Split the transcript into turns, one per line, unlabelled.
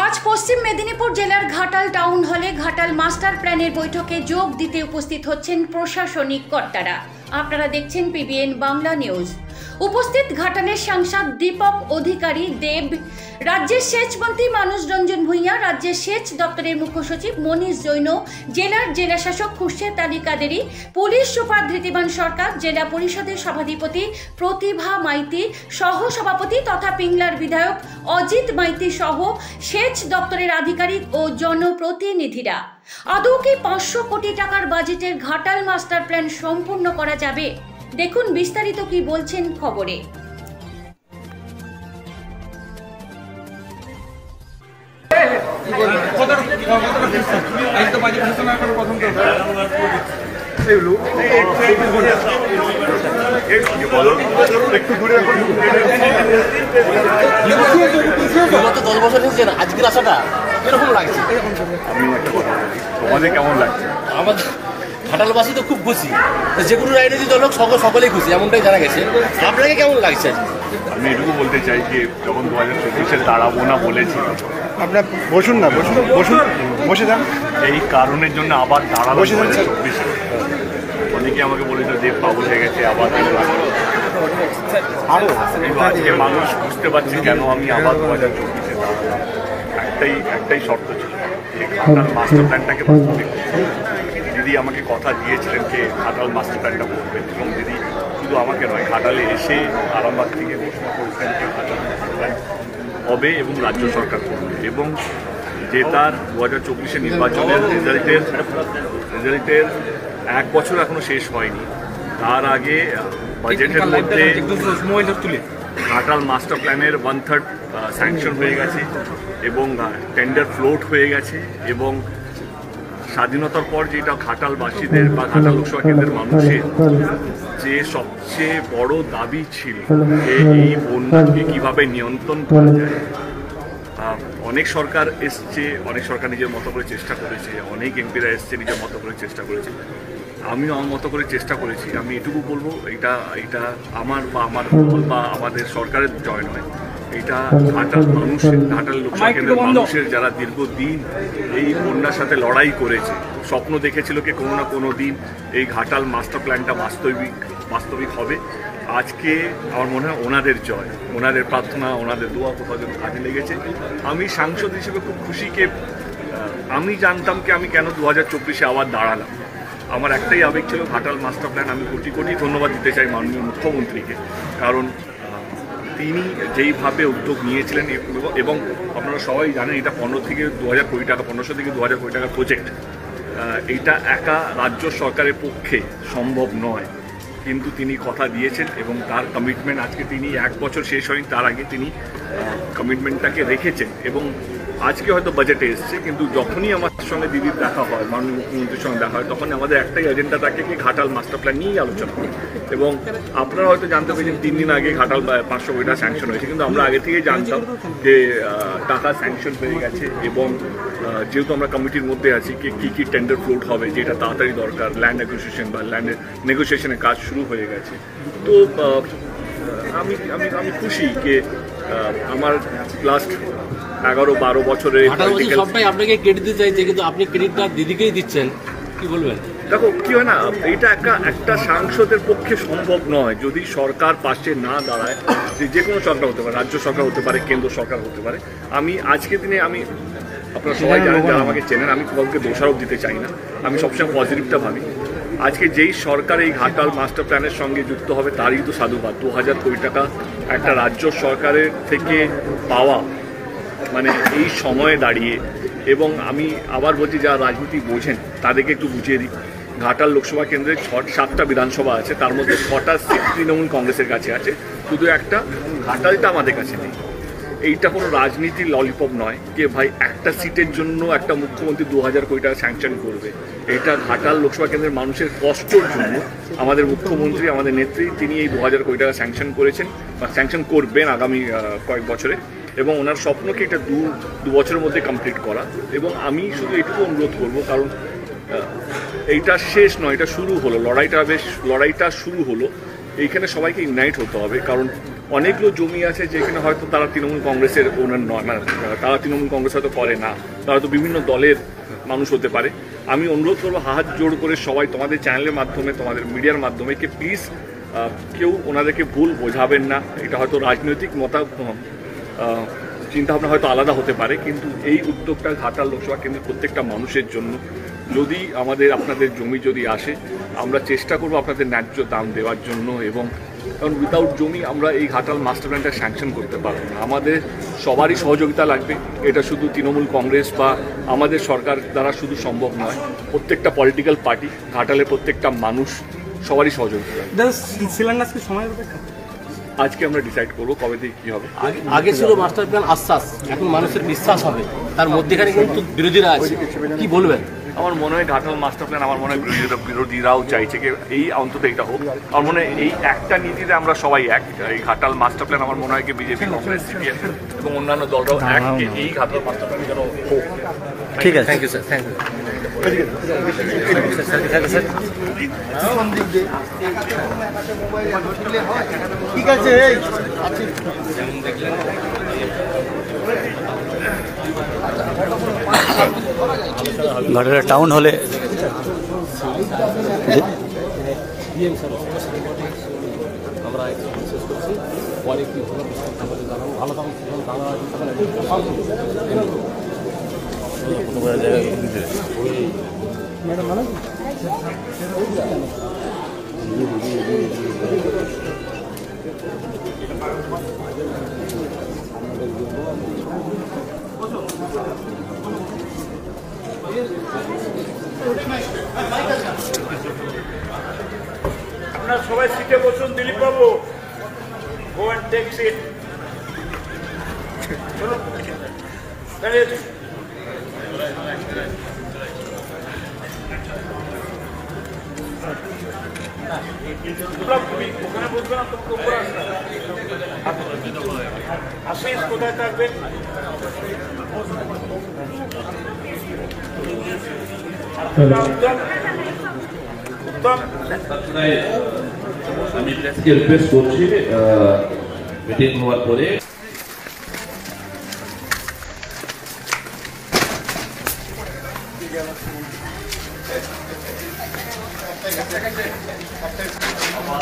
আজ পশ্চিম মেদিনীপুর জেলার ঘাটাল টাউন হলে ঘাটাল মাস্টার প্ল্যানের বৈঠকে যোগ দিতে উপস্থিত হচ্ছেন প্রশাসনিক কর্তারা। আপনারা দেখছেন পিবিএন বাংলা নিউজ। উপস্থিত ঘাটালের সাংসদ দীপক অধিকারী দেব, রাজ্যের সেচ মন্ত্রী মানুষ রঞ্জন ভূঁইয়া, রাজ্যের সেচ দপ্তরের মুখ্য সচিব মনীষ জৈন, জেলার জেলাশাসক খুরশেদ আলী কাদেরি, পুলিশ সুপার ধৃতিমান সরকার, জেলা পরিষদের সভাধিপতি প্রতিভা মাইতি, সহ সভাপতি তথা পিংলার বিধায়ক অজিত মাইতি সহ সেচ দপ্তরের আধিকারিক ও জনপ্রতিনিধিরা। আদৌ কি 500 কোটি টাকার বাজেটের ঘাটাল মাস্টার প্ল্যান সম্পূর্ণ করা যাবে? দেখুন বিস্তারিত কি বলছেন খবরে।
আজকের আশাটা কিরকম লাগছে?
তোমাদের কেমন লাগছে?
আমাদের ঘাটালবাসী তো খুব খুশি, যে কোনো রাজনৈতিক দল সকলেই খুশি, এমনটাই জানা গেছে। আপনাকে কেমন লাগছে?
আমি এটুকু বলতে চাই যে যখন 2024-এ দাঁড়াবো না বলেছি,
আপনার বসুন না, বসে যান।
এই কারণের জন্য আবার দাঁড়াবো 2024-এ। অনেকে আমাকে বলেছিল যে পাগল হয়ে গেছে, আবার আজকে মানুষ বুঝতে পারছে কেন আমি আবার 2024-এ দাঁড়ালাম। একটাই শর্ত ছিল, ঘাটাল মাস্টার প্ল্যানটাকে বাস্তবিক। দিদি আমাকে কথা দিয়েছিলেন যে ঘাটাল মাস্টার প্ল্যানটা করবেন, এবং দিদি শুধু আমাকে নয়, ঘাটালে এসে আরামবাগ থেকে ঘোষণা করেছেন যে ঘাটাল মাস্টার প্ল্যান হবে এবং রাজ্য সরকার করবে, এবং যে তার 2024-এ নির্বাচনের রেজাল্টের 1 বছর এখনো শেষ হয়নি, তার আগে বাজেটের মধ্যে ঘাটাল মাস্টার প্ল্যানের 1/3 স্যাংশন হয়ে গেছে এবং টেন্ডার ফ্লোট হয়ে গেছে। এবং স্বাধীনতার পর যেটা ঘাটালবাসীদের বা ঘাটাল লোকসভা কেন্দ্রের মানুষের যে সবচেয়ে বড় দাবি ছিল যে এই বন্যাকে কীভাবে নিয়ন্ত্রণ করা যায়। অনেক সরকার এসছে, অনেক সরকার নিজের মতো করে চেষ্টা করেছে, অনেক এমপিরা এসছে নিজের মতো করে চেষ্টা করেছে, আমিও আমার মতো করে চেষ্টা করেছি। আমি এটুকু বলবো, এটা আমার বা আমার দল বা আমাদের সরকারের জয় নয়, এটা ঘাটাল লোকসভা কেন্দ্রের মানুষের যারা দীর্ঘদিন এই বন্যার সাথে লড়াই করেছে, স্বপ্ন দেখেছিল কি কোনো না কোনো দিন এই ঘাটাল মাস্টার প্ল্যানটা বাস্তবিক হবে। আজকে আমার মনে হয় ওনাদের জয়, ওনাদের প্রার্থনা, ওনাদের দোয়া কোথাও যেন কাজে লেগেছে। আমি সাংসদ হিসেবে খুব খুশিকে আমি জানতাম কি আমি কেন 2024-এ আবার দাঁড়ালাম। আমার একটাই আবেগ ছিল ঘাটাল মাস্টার প্ল্যান। আমি কোটি ধন্যবাদ দিতে চাই মাননীয় মুখ্যমন্ত্রীকে, কারণ তিনি যেইভাবে উদ্যোগ নিয়েছিলেন, এবং আপনারা সবাই জানেন এটা 15 থেকে 2000 কোটি টাকা, 1500 থেকে 2000 কোটি টাকার প্রজেক্ট। এইটা একা রাজ্য সরকারের পক্ষে সম্ভব নয়, কিন্তু তিনি কথা দিয়েছেন এবং তার কমিটমেন্ট আজকে তিনি 1 বছর শেষ হয়নি তার আগে তিনি কমিটমেন্টটাকে রেখেছেন। এবং আজকে হয়তো বাজেটে এসছে, কিন্তু যখনই আমার সঙ্গে দিদির দেখা হয়, মাননীয় মুখ্যমন্ত্রীর সঙ্গে দেখা হয়, তখন আমাদের একটাই এজেন্ডা থাকে কি ঘাটাল মাস্টার প্ল্যান নিয়েই আলোচনা করি। এবং আপনারা হয়তো জানতে পেরেছেন 3 দিন আগে ঘাটাল 500 কোটি টাকা স্যাংশন হয়েছে, কিন্তু আমরা আগে থেকেই জানতাম যে টাকা স্যাংশন হয়ে গেছে। এবং যেহেতু আমরা কমিটির মধ্যে আছি কি টেন্ডার ফ্লোট হবে, যেটা তাড়াতাড়ি দরকার, ল্যান্ড অ্যাকুইজিশন বা ল্যান্ডের নেগোসিয়েশনের কাজ শুরু হয়ে গেছে। তো আমি খুশি যে আমার লাস্ট 11-12 বছরে
সবাই আপনাকে ক্রেডিট দিতে চাইছে, কিন্তু আপনি ক্রেডিটটা দিদিকেই দিচ্ছেন, কি বলবেন?
দেখো কি হয় না, এটা একটা সাংসদের পক্ষে সম্ভব নয় যদি সরকার পাশে না দাঁড়ায়। যে কোনো সরকার হতে পারে, রাজ্য সরকার হতে পারে, কেন্দ্র সরকার হতে পারে। আমি আজকের দিনে আপনারা সবাই জানেন, যারা আমাকে চেনেন, আমি কাউকে দোষারোপ দিতে চাই না, আমি সবসময় পজিটিভটা ভাবি। আজকে যেই সরকার এই ঘাটাল মাস্টার প্ল্যানের সঙ্গে যুক্ত হবে তারই তো সাধুবাদ। 2000 কোটি টাকা একটা রাজ্য সরকারের থেকে পাওয়া মানে এই সময়ে দাঁড়িয়ে। এবং আমি আবার বলছি, যারা রাজনীতি বোঝেন তাদেরকে একটু বুঝিয়ে দিই, ঘাটাল লোকসভা কেন্দ্রে 7টা বিধানসভা আছে, তার মধ্যে 6টা সিট তৃণমূল কংগ্রেসের কাছে আছে, শুধু একটা ঘাটালটা আমাদের কাছে নেই। এইটা কোনো রাজনীতির ললিপপ নয় যে ভাই একটা সিটের জন্য একটা মুখ্যমন্ত্রী 2000 কোটি টাকা স্যাংশন করবে। এটা ঘাটাল লোকসভা কেন্দ্রের মানুষের কষ্টর জন্য আমাদের মুখ্যমন্ত্রী, আমাদের নেত্রী, তিনি এই 2000 কোটি টাকা স্যাংশন করেছেন বা স্যাংশন করবেন আগামী কয়েক বছরে। এবং ওনার স্বপ্নকে এটা 2 বছরের মধ্যে কমপ্লিট করা। এবং আমি শুধু এটুকু অনুরোধ করবো, কারণ এইটা শেষ নয়, এটা শুরু হলো, লড়াইটা শুরু হলো। এইখানে সবাইকে ইউনাইট হতে হবে, কারণ অনেকগুলো জমি আছে যেখানে হয়তো তারা তৃণমূল কংগ্রেসের ওনার নয়, মানে তারা তৃণমূল কংগ্রেস হয়তো করে না, তারা হয়তো বিভিন্ন দলের মানুষ হতে পারে। আমি অনুরোধ করবো হাত জোড় করে সবাই তোমাদের চ্যানেলের মাধ্যমে, তোমাদের মিডিয়ার মাধ্যমে কি প্লিজ কেউ ওনাদেরকে ভুল বোঝাবেন না। এটা হয়তো রাজনৈতিক চিন্তাভাবনা হয়তো আলাদা হতে পারে, কিন্তু এই উদ্যোগটা ঘাটাল লোকসভা কেন্দ্রের প্রত্যেকটা মানুষের জন্য। যদি আপনাদের জমি যদি আসে, আমরা চেষ্টা করবো আপনাদের ন্যায্য দাম দেওয়ার জন্য, এবং কারণ উইদাউট জমি আমরা এই ঘাটাল মাস্টার প্ল্যানটা স্যাংশন করতে পারবো না। আমাদের সবারই সহযোগিতা লাগবে। এটা শুধু তৃণমূল কংগ্রেস বা আমাদের সরকার দ্বারা শুধু সম্ভব নয়, প্রত্যেকটা পলিটিক্যাল পার্টি, ঘাটালের প্রত্যেকটা মানুষ সবারই সহযোগিতা লাগবে। আজকে আমরা ডিসাইড করবো কবে থেকে কী হবে।
আগে ছিল মাস্টার প্ল্যান আশ্বাস, এখন মানুষের বিশ্বাস হবে, তার মধ্যেখানে কিন্তু বিরোধীরা আছে, কি বলবেন?
আমার মনে হয় ঘাটাল মাস্টার প্ল্যান, আমার মনে হয় বিরোধীরাও চাইছে কি এই অন্তত এটা হোক। আমার মনে হয় এই একটা নীতিতে আমরা সবাই এক। এই ঘাটাল মাস্টার প্ল্যান আমার মনে হয় কি বিজেপি, কংগ্রেস, সিপিএম এবং অন্যান্য দলরাও এক, এই ঘাটাল মাস্টার প্ল্যান যেন হোক।
ঠিক আছে, thank you sir, thank you.
ঠিক আছে।
ঘাটাল টাউন হলে
আমরা শেষ করছি, পরে কি ভালো
আপনারা সবাই সিটে বসুন। দিলীপ বাবু, গো অ্যান্ড টেক সিট। চলুন, দাঁড়িয়ে আছি। ওখানে বসবে না, তোমাকে উপরে আসবে। আশিস কোথায় থাকবেন?
আমি প্রেসকে রিকোয়েস্ট করছি মিটিং হওয়ার পরে
আমার